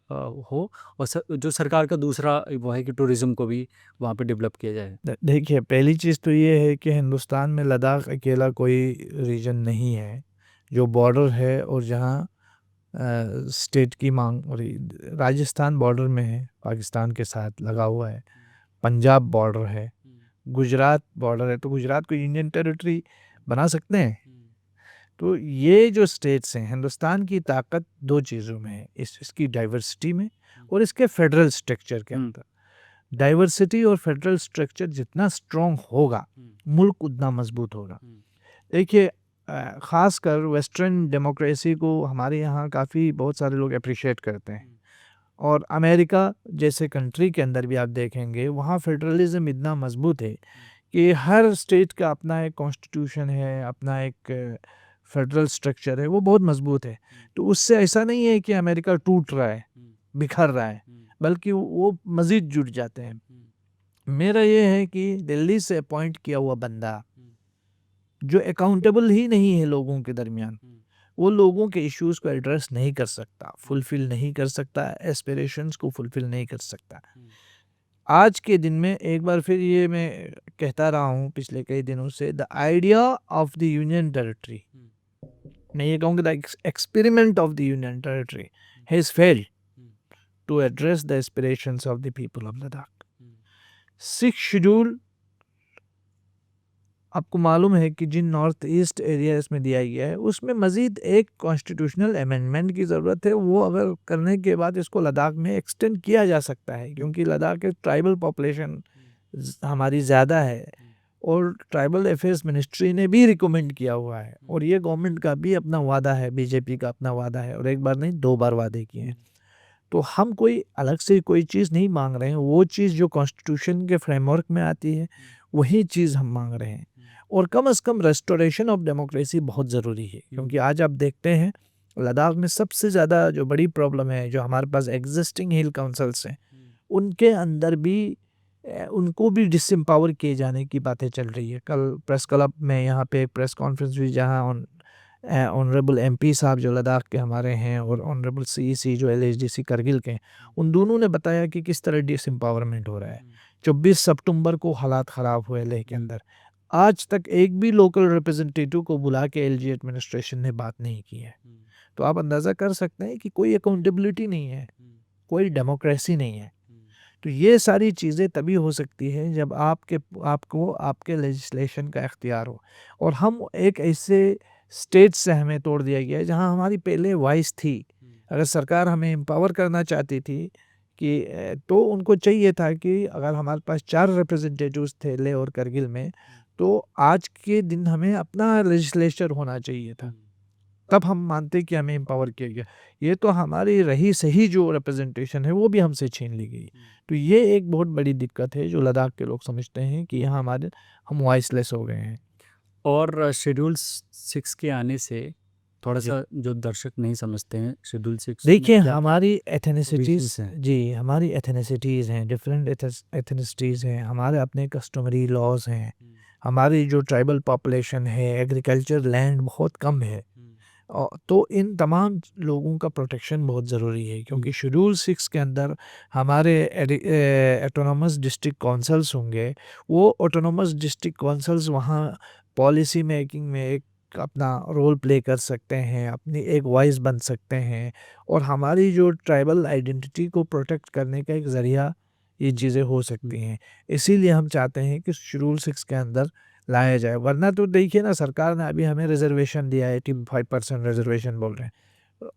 हो, और जो सरकार का दूसरा वो है कि टूरिज़्म को भी वहाँ पे डेवलप किया जाए? देखिए, पहली चीज़ तो ये है कि हिंदुस्तान में लद्दाख अकेला कोई रीजन नहीं है जो बॉर्डर है और जहाँ स्टेट की मांग हो रही। राजस्थान बॉर्डर में है, पाकिस्तान के साथ लगा हुआ है। पंजाब बॉर्डर है, गुजरात बॉर्डर है, तो गुजरात को यूनियन टेरिटरी बना सकते हैं। तो ये जो स्टेट्स हैं, हिंदुस्तान की ताकत 2 चीज़ों में है, इसकी डाइवर्सिटी में और इसके फेडरल स्ट्रक्चर के अंदर। डाइवर्सिटी और फेडरल स्ट्रक्चर जितना स्ट्रॉन्ग होगा, मुल्क उतना मजबूत होगा। देखिए, ख़ासकर वेस्टर्न डेमोक्रेसी को हमारे यहाँ काफ़ी बहुत सारे लोग अप्रिशिएट करते हैं, और अमेरिका जैसे कंट्री के अंदर भी आप देखेंगे वहाँ फेडरलिज्म इतना मजबूत है कि हर स्टेट का अपना एक कॉन्स्टिट्यूशन है, अपना एक फेडरल स्ट्रक्चर है, वो बहुत मजबूत है। तो उससे ऐसा नहीं है कि अमेरिका टूट रहा है, बिखर रहा है, बल्कि वो मज़ीद जुट जाते हैं। मेरा ये है कि दिल्ली से अपॉइंट किया हुआ बंदा जो अकाउंटेबल ही नहीं है लोगों के दरमियान, वो लोगों के इश्यूज़ को एड्रेस नहीं कर सकता, फुलफ़िल नहीं कर सकता, एस्पिरेशंस को फुलफ़िल नहीं कर सकता। आज के दिन में एक बार फिर ये मैं कहता रहा हूँ पिछले कई दिनों से, the idea of the union territory, मैं ये कहूँगा the experiment of the union territory has failed. to address the aspirations of the people of Ladakh. Six schedule आपको मालूम है कि जिन नॉर्थ ईस्ट एरिया इसमें दिया गया है उसमें मज़ीद एक कॉन्स्टिट्यूशनल अमेंडमेंट की ज़रूरत है। वो अगर करने के बाद इसको लद्दाख में एक्सटेंड किया जा सकता है, क्योंकि लद्दाख के ट्राइबल पॉपुलेशन हमारी ज़्यादा है और ट्राइबल अफेयर्स मिनिस्ट्री ने भी रिकमेंड किया हुआ है और ये गवर्नमेंट का भी अपना वादा है, बीजेपी का अपना वादा है और एक बार नहीं 2 बार वादे किए हैं। तो हम कोई अलग से कोई चीज़ नहीं मांग रहे हैं, वो चीज़ जो कॉन्स्टिट्यूशन के फ्रेमवर्क में आती है वही चीज़ हम मांग रहे हैं। और कम से कम रेस्टोरेशन ऑफ डेमोक्रेसी बहुत ज़रूरी है, क्योंकि आज आप देखते हैं लद्दाख में सबसे ज़्यादा जो बड़ी प्रॉब्लम है, जो हमारे पास एग्जिस्टिंग हिल काउंसिल्स हैं उनके अंदर भी उनको भी डिसएम्पावर किए जाने की बातें चल रही है। कल प्रेस क्लब में यहाँ पे एक प्रेस कॉन्फ्रेंस हुई जहाँ ऑनरेबल एमपी साहब जो लद्दाख के हमारे हैं और ऑनरेबल सीईसी जो एलएचडीसी करगिल के हैं, उन दोनों ने बताया कि किस तरह डिसएम्पावरमेंट हो रहा है। 24 सितंबर को हालात ख़राब हुए लेह के अंदर, आज तक एक भी लोकल रिप्रेजेंटेटिव को बुला के एलजी एडमिनिस्ट्रेशन ने बात नहीं की है। तो आप अंदाज़ा कर सकते हैं कि कोई अकाउंटेबिलिटी नहीं है, कोई डेमोक्रेसी नहीं है। तो ये सारी चीज़ें तभी हो सकती है जब आपको आपके लेजिस्लेशन का इख्तियार हो। और हम एक ऐसे स्टेज से हमें तोड़ दिया गया है जहाँ हमारी पहले वॉइस थी। अगर सरकार हमें एम्पावर करना चाहती थी कि तो उनको चाहिए था कि अगर हमारे पास 4 रिप्रेजेंटेटिव्स थे लेह और करगिल में, तो आज के दिन हमें अपना लेजिस्लेचर होना चाहिए था, तब हम मानते कि हमें एम्पावर किया गया। ये तो हमारी रही सही जो रिप्रेजेंटेशन है वो भी हमसे छीन ली गई। तो ये एक बहुत बड़ी दिक्कत है जो लद्दाख के लोग समझते हैं कि यहाँ हम वॉइसलेस हो गए हैं। और शेड्यूल 6 के आने से थोड़ा सा जो दर्शक नहीं समझते हैं शेड्यूल 6 देखिए हमारी एथनिसिटीज़ provisions हैं? जी, हमारी एथनिसिटीज़ हैं, डिफरेंट एथनिसिटीज़ हैं, हमारे अपने कस्टमरी लॉज हैं, हमारी जो ट्राइबल पॉपुलेशन है, एग्रीकल्चर लैंड बहुत कम है। तो इन तमाम लोगों का प्रोटेक्शन बहुत ज़रूरी है, क्योंकि शेड्यूल 6 के अंदर हमारे ऑटोनॉमस डिस्ट्रिक्ट काउंसिल्स होंगे। वो ऑटोनॉमस डिस्ट्रिक्ट काउंसिल्स वहाँ पॉलिसी मेकिंग में एक अपना रोल प्ले कर सकते हैं, अपनी एक वॉइस बन सकते हैं और हमारी जो ट्राइबल आइडेंटिटी को प्रोटेक्ट करने का एक ज़रिया ये चीज़ें हो सकती हैं। इसीलिए हम चाहते हैं कि शेड्यूल 6 के अंदर लाया जाए। वरना तो देखिए ना, सरकार ने अभी हमें रिजर्वेशन दिया है, 85% रिजर्वेशन बोल रहे हैं,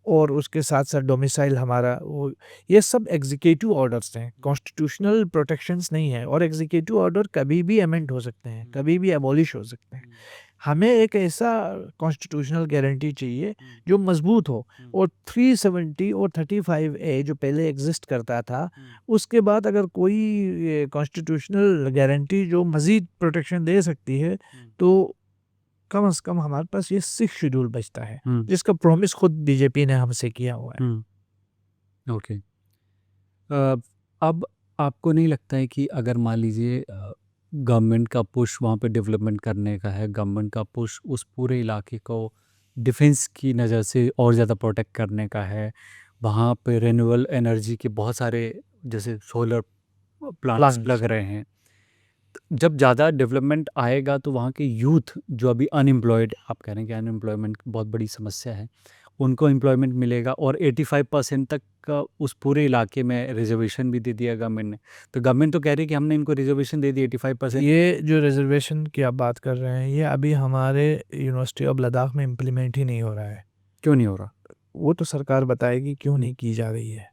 और उसके साथ साथ डोमिसाइल हमारा वो, ये सब एग्जीक्यूटिव ऑर्डर्स हैं, कॉन्स्टिट्यूशनल प्रोटेक्शंस नहीं है। और एग्जीक्यूटिव ऑर्डर कभी भी अमेंड हो सकते हैं, कभी भी एबॉलिश हो सकते हैं। हमें एक ऐसा कॉन्स्टिट्यूशनल गारंटी चाहिए जो मजबूत हो। और 370 और 35A जो पहले एग्जिस्ट करता था, उसके बाद अगर कोई कॉन्स्टिट्यूशनल गारंटी जो मज़ीद प्रोटेक्शन दे सकती है, तो कम से कम हमारे पास ये 6 शेड्यूल बचता है, जिसका प्रॉमिस खुद बीजेपी ने हमसे किया हुआ है। ओके। अब आपको नहीं लगता है कि अगर मान लीजिए गवर्नमेंट का पुश वहाँ पे डेवलपमेंट करने का है, गवर्नमेंट का पुश उस पूरे इलाके को डिफेंस की नज़र से और ज़्यादा प्रोटेक्ट करने का है, वहाँ पे रिन्यूएबल एनर्जी के बहुत सारे जैसे सोलर प्लांट्स लग रहे हैं, जब ज़्यादा डेवलपमेंट आएगा तो वहाँ के यूथ जो अभी अनएम्प्लॉयड, आप कह रहे हैं कि अनएम्प्लॉयमेंट बहुत बड़ी समस्या है, उनको एम्प्लॉयमेंट मिलेगा और 85% तक का उस पूरे इलाके में रिजर्वेशन भी दे दिया गवर्नमेंट ने। तो गवर्नमेंट तो कह रही है कि हमने इनको रिजर्वेशन दे दी 85%। ये जो रिजर्वेशन की आप बात कर रहे हैं, ये अभी हमारे यूनिवर्सिटी ऑफ लद्दाख में इम्प्लीमेंट ही नहीं हो रहा है। क्यों नहीं हो रहा? वो तो सरकार बताएगी क्यों नहीं की जा रही है।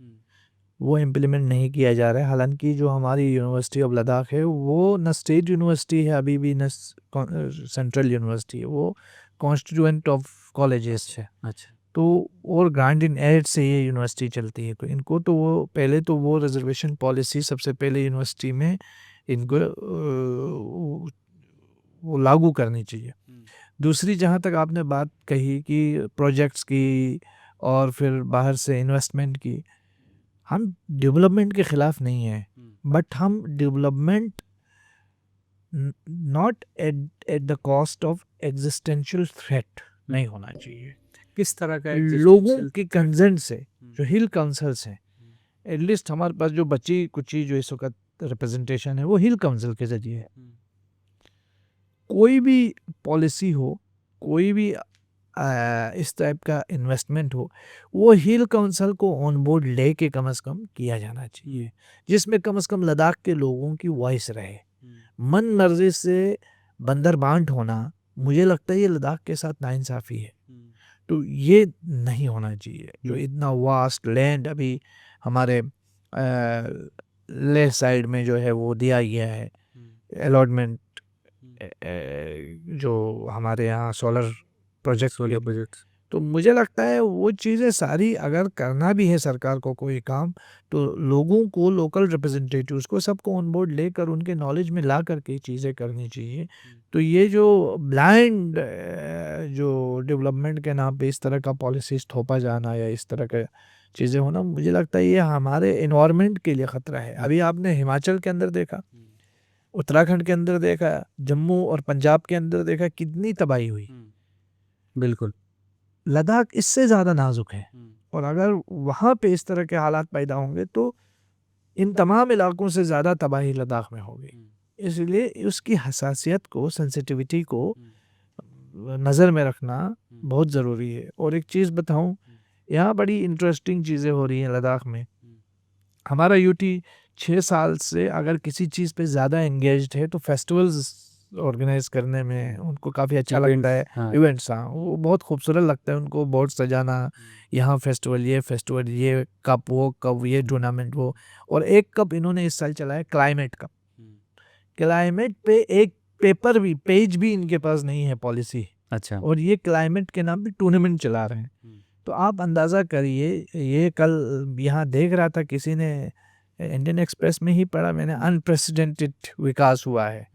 वो इम्प्लीमेंट नहीं किया जा रहा है। हालांकि जो हमारी यूनिवर्सिटी ऑफ लद्दाख है वो न स्टेट यूनिवर्सिटी है अभी भी, न सेंट्रल यूनिवर्सिटी है, वो कॉन्स्टिट्यूएंट ऑफ कॉलेजेस है। अच्छा। तो और ग्रांट इन एड से ये यूनिवर्सिटी चलती है। तो इनको तो वो पहले तो वो रिजर्वेशन पॉलिसी सबसे पहले यूनिवर्सिटी में इनको वो लागू करनी चाहिए। दूसरी, जहाँ तक आपने बात कही कि प्रोजेक्ट्स की और फिर बाहर से इन्वेस्टमेंट की, हम डेवलपमेंट के ख़िलाफ़ नहीं हैं, बट हम development not at the cost of existential threat नहीं होना चाहिए। किस तरह का लोगों के कंसेंट से जो हिल काउंसिल्स हैं, एटलीस्ट हमारे पास जो बची कुची जो इस वक्त रिप्रेजेंटेशन है वो हिल काउंसिल के ज़रिए है। कोई भी पॉलिसी हो, कोई भी इस टाइप का इन्वेस्टमेंट हो, वो हिल काउंसिल को ऑन बोर्ड लेके कम से कम किया जाना चाहिए, जिसमें कम से कम लद्दाख के लोगों की वॉइस रहे। मन मर्जी से बंदर बांट होना, मुझे लगता है ये लद्दाख के साथ नाइंसाफ़ी है। तो ये नहीं होना चाहिए। जो इतना वास्ट लैंड अभी हमारे लेह साइड में जो है वो दिया गया है अलॉटमेंट, जो हमारे यहाँ सोलर प्रोजेक्ट्स, तो मुझे लगता है वो चीज़ें सारी अगर करना भी है सरकार को कोई काम, तो लोगों को, लोकल रिप्रेजेंटेटिव्स को, सबको ऑन बोर्ड लेकर उनके नॉलेज में ला करके चीज़ें करनी चाहिए। तो ये जो ब्लाइंड जो डेवलपमेंट के नाम पे इस तरह का पॉलिसीज थोपा जाना या इस तरह का चीज़ें होना, मुझे लगता है ये हमारे एनवायरनमेंट के लिए ख़तरा है। अभी आपने हिमाचल के अंदर देखा, उत्तराखंड के अंदर देखा, जम्मू और पंजाब के अंदर देखा, कितनी तबाही हुई। बिल्कुल। लद्दाख इससे ज़्यादा नाजुक है, और अगर वहाँ पे इस तरह के हालात पैदा होंगे तो इन तमाम इलाकों से ज़्यादा तबाही लद्दाख में होगी। इसलिए उसकी हसासियत को, सेंसिटिविटी को नज़र में रखना बहुत ज़रूरी है। और एक चीज़ बताऊँ, यहाँ बड़ी इंटरेस्टिंग चीज़ें हो रही हैं लद्दाख में। हमारा यूटी 6 साल से अगर किसी चीज़ पे ज़्यादा एंगेज्ड है तो फेस्टिवल्स ऑर्गेनाइज करने में उनको काफ़ी अच्छा लगता है। इवेंट्स, हाँ, वो बहुत खूबसूरत लगता है उनको, बोर्ड सजाना, यहाँ फेस्टिवल, ये कप, वो कप, ये टूर्नामेंट, वो। और एक कप इन्होंने इस साल चलाया, क्लाइमेट कप। क्लाइमेट पे एक पेज भी इनके पास नहीं है पॉलिसी। अच्छा। और ये क्लाइमेट के नाम पे टूर्नामेंट चला रहे हैं। तो आप अंदाज़ा करिए, ये कल यहाँ देख रहा था, किसी ने इंडियन एक्सप्रेस में ही पढ़ा मैंने, अनप्रेसिडेंटेड विकास हुआ है।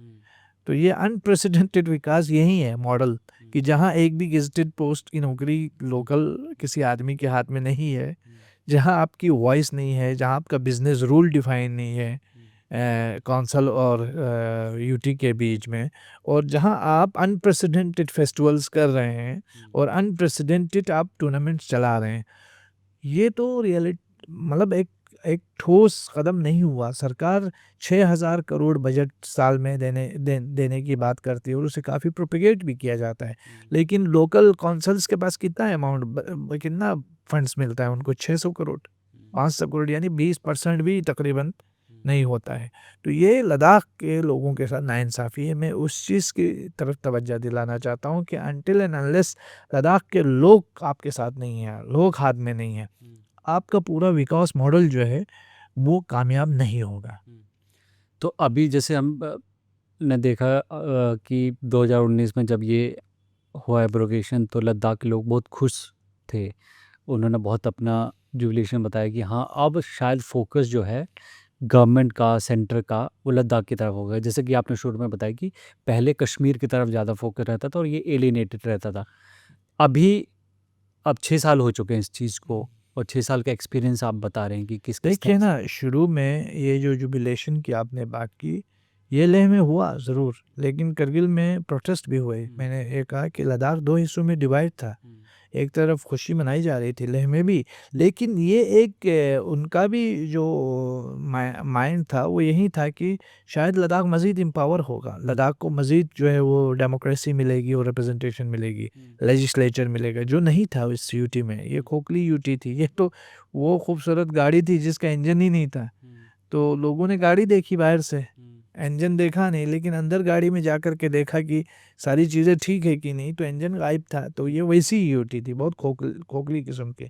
तो ये अनप्रेसिडेंटेड विकास यही है मॉडल, कि जहाँ एक भी गेजेटेड पोस्ट की नौकरी लोकल किसी आदमी के हाथ में नहीं है, जहाँ आपकी वॉइस नहीं है, जहाँ आपका बिजनेस रूल डिफाइन नहीं है कौंसल और यूटी के बीच में, और जहाँ आप अनप्रेसिडेंटेड फेस्टिवल्स कर रहे हैं और अनप्रेसिडेंटेड आप टूर्नामेंट्स चला रहे हैं। ये तो रियलिटी, मतलब एक ठोस कदम नहीं हुआ। सरकार 6,000 करोड़ बजट साल में देने की बात करती है और उसे काफ़ी प्रोपेगेट भी किया जाता है, लेकिन लोकल कौंसल्स के पास कितना अमाउंट, कितना फंड्स मिलता है उनको? 600 करोड़, 500 करोड़, यानी 20% भी तकरीबन नहीं होता है। तो ये लद्दाख के लोगों के साथ नाइंसाफ़ी है। मैं उस चीज़ की तरफ तवज्जो दिलाना चाहता हूँ कि अनटिल एंड अनलेस लद्दाख के लोग आपके साथ नहीं हैं, लोग हाथ में नहीं हैं, आपका पूरा विकास मॉडल जो है वो कामयाब नहीं होगा। तो अभी जैसे हम ने देखा कि 2019 में जब ये हुआ एब्रोगेशन, तो लद्दाख के लोग बहुत खुश थे। उन्होंने बहुत अपना जुबिलेशन बताया कि हाँ, अब शायद फोकस जो है गवर्नमेंट का, सेंटर का, वो लद्दाख की तरफ होगा। जैसे कि आपने शुरू में बताया कि पहले कश्मीर की तरफ ज़्यादा फोकस रहता था और ये एलिनेटेड रहता था। अब 6 साल हो चुके हैं इस चीज़ को, और 6 साल का एक्सपीरियंस आप बता रहे हैं कि किस देखिए ना, शुरू में ये जो जुबिलेशन की आपने बात की, ये लेह में हुआ ज़रूर, लेकिन करगिल में प्रोटेस्ट भी हुए। मैंने ये कहा कि लद्दाख 2 हिस्सों में डिवाइड था। एक तरफ खुशी मनाई जा रही थी लेह में भी, लेकिन ये एक उनका भी जो माइंड था वो यही था कि शायद लद्दाख मज़ीद एम्पावर होगा, लद्दाख को मज़ीद जो है वो डेमोक्रेसी मिलेगी और रिप्रेजेंटेशन मिलेगी, लेजिस्लेचर मिलेगा, जो नहीं था इस यूटी में। ये खोखली यूटी थी, ये तो वो खूबसूरत गाड़ी थी जिसका इंजन ही नहीं था। तो लोगों ने गाड़ी देखी बाहर से, इंजन देखा नहीं, लेकिन अंदर गाड़ी में जा कर के देखा कि सारी चीज़ें ठीक है कि नहीं, तो इंजन गायब था। तो ये वैसी ही यूटी थी, बहुत खोखली किस्म के,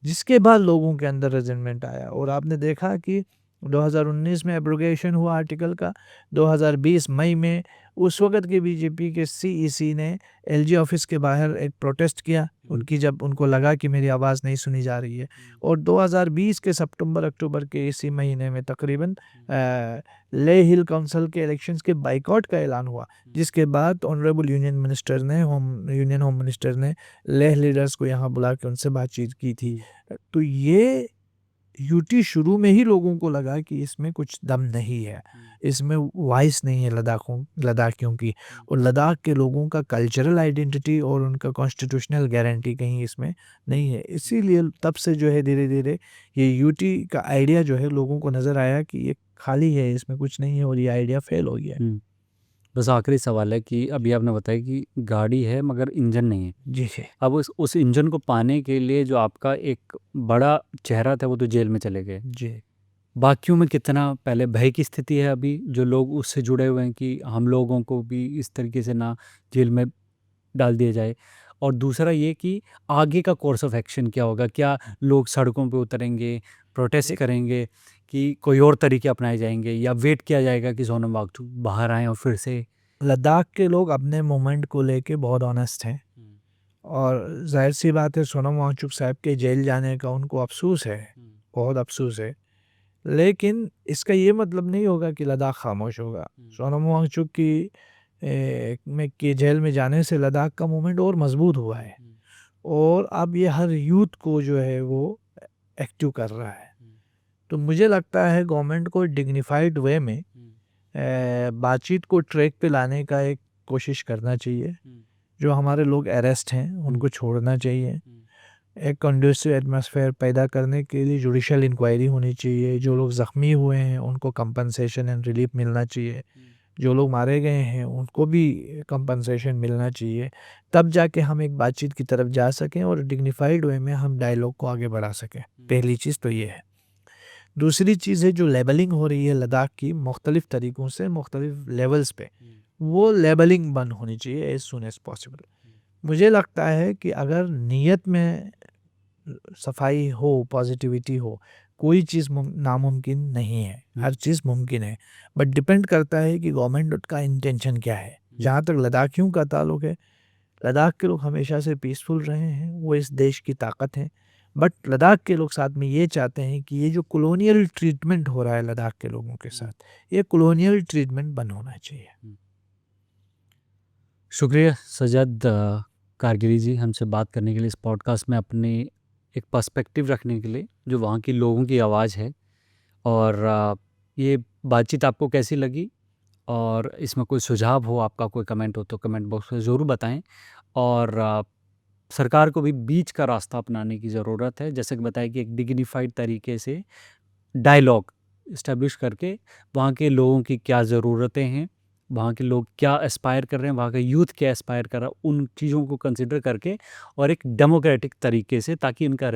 जिसके बाद लोगों के अंदर रेजिमेंट आया। और आपने देखा कि 2019 में एब्रोगेशन हुआ आर्टिकल का, 2020 मई में उस वक्त के बीजेपी के सीईसी ने एलजी ऑफिस के बाहर एक प्रोटेस्ट किया, जब उनको लगा कि मेरी आवाज़ नहीं सुनी जा रही है। और 2020 के सितंबर अक्टूबर के इसी महीने में तकरीबन लेह हिल काउंसिल के इलेक्शंस के बाइकआउट का ऐलान हुआ, जिसके बाद ऑनरेबल यूनियन होम मिनिस्टर ने लेह लीडर्स को यहाँ बुला के उनसे बातचीत की थी। तो ये यूटी शुरू में ही लोगों को लगा कि इसमें कुछ दम नहीं है, इसमें वॉइस नहीं है लद्दाखियों की, और लद्दाख के लोगों का कल्चरल आइडेंटिटी और उनका कॉन्स्टिट्यूशनल गारंटी कहीं इसमें नहीं है। इसीलिए तब से जो है धीरे धीरे ये यूटी का आइडिया जो है लोगों को नज़र आया कि ये खाली है, इसमें कुछ नहीं है, और ये आइडिया फेल हो गया। बस आखिरी सवाल है कि अभी आपने बताया कि गाड़ी है मगर इंजन नहीं है। जी जी अब उस इंजन को पाने के लिए जो आपका एक बड़ा चेहरा था वो तो जेल में चले गए। जी बाकियों में कितना पहले भय की स्थिति है अभी जो लोग उससे जुड़े हुए हैं कि हम लोगों को भी इस तरीके से ना जेल में डाल दिया जाए। और दूसरा ये कि आगे का कोर्स ऑफ एक्शन क्या होगा? क्या लोग सड़कों पे उतरेंगे, प्रोटेस्ट करेंगे कि कोई और तरीके अपनाए जाएँगे या वेट किया जाएगा कि सोनम वांगचुक बाहर आएँ और फिर से लद्दाख के लोग अपने मूवमेंट को लेके बहुत ऑनेस्ट हैं और जाहिर सी बात है सोनम वांगचुक साहब के जेल जाने का उनको अफसोस है, बहुत अफसोस है। लेकिन इसका ये मतलब नहीं होगा कि लद्दाख खामोश होगा। सोनम वांगचुक की के जेल में जाने से लद्दाख का मूवमेंट और मजबूत हुआ है और अब ये हर यूथ को जो है वो एक्टिव कर रहा है। तो मुझे लगता है गवर्नमेंट को डिग्निफाइड वे में बातचीत को ट्रैक पे लाने का एक कोशिश करना चाहिए। जो हमारे लोग अरेस्ट हैं उनको छोड़ना चाहिए। एक कंडूसिव एटमॉस्फेयर पैदा करने के लिए जुडिशियल इंक्वायरी होनी चाहिए। जो लोग ज़ख्मी हुए हैं उनको कंपनसेशन एंड रिलीफ मिलना चाहिए। जो लोग मारे गए हैं उनको भी कंपनसेशन मिलना चाहिए। तब जाके हम एक बातचीत की तरफ जा सकें और डिग्निफाइड वे में हम डायलॉग को आगे बढ़ा सकें। पहली चीज़ तो ये है। दूसरी चीज़ है जो लेबलिंग हो रही है लद्दाख की मुख्तलिफ़ तरीक़ों से मुख्तलिफ़ लेवल्स पे, वो लेबलिंग बंद होनी चाहिए एज़ सून एज़ पॉसिबल। मुझे लगता है कि अगर नीयत में सफाई हो, पॉजिटिविटी हो, कोई चीज़ नामुमकिन नहीं है, हर चीज़ मुमकिन है। बट डिपेंड करता है कि गवर्नमेंट का इंटेंशन क्या है। जहाँ तक लद्दाखियों का ताल्लुक है, लद्दाख के लोग हमेशा से पीसफुल रहे हैं, वो इस देश की ताकत हैं। बट लद्दाख के लोग साथ में ये चाहते हैं कि ये जो कॉलोनियल ट्रीटमेंट हो रहा है लद्दाख के लोगों के साथ, ये कॉलोनियल ट्रीटमेंट बंद होना चाहिए। शुक्रिया सज्जाद कारगिरी जी हमसे बात करने के लिए, इस पॉडकास्ट में अपने एक पर्सपेक्टिव रखने के लिए जो वहाँ के लोगों की आवाज़ है। और ये बातचीत आपको कैसी लगी और इसमें कोई सुझाव हो, आपका कोई कमेंट हो तो कमेंट बॉक्स में ज़रूर बताएं। और सरकार को भी बीच का रास्ता अपनाने की ज़रूरत है। जैसे कि बताया कि एक डिग्निफाइड तरीके से डायलॉग इस्टेब्लिश करके वहाँ के लोगों की क्या ज़रूरतें हैं, वहाँ के लोग क्या एस्पायर कर रहे हैं, वहाँ का यूथ क्या एस्पायर कर रहा है, उन चीज़ों को कंसिडर करके और एक डेमोक्रेटिक तरीके से, ताकि उनका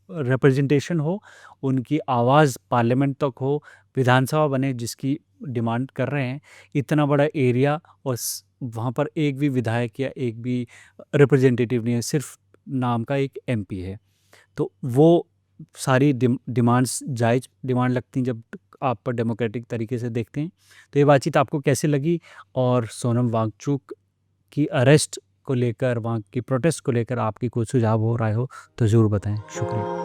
रिप्रेजेंटेशन हो, उनकी आवाज़ पार्लियामेंट तक हो, विधानसभा बने जिसकी डिमांड कर रहे हैं। इतना बड़ा एरिया और वहाँ पर एक भी विधायक या एक भी रिप्रेजेंटेटिव नहीं है, सिर्फ नाम का एक एमपी है। तो वो सारी डिमांड्स जायज़ डिमांड लगती हैं जब आप पर डेमोक्रेटिक तरीके से देखते हैं। तो ये बातचीत आपको कैसे लगी और सोनम वांगचुक की अरेस्ट को लेकर, वहाँ की प्रोटेस्ट को लेकर आपकी कोई सुझाव हो राय हो तो ज़रूर बताएं। शुक्रिया।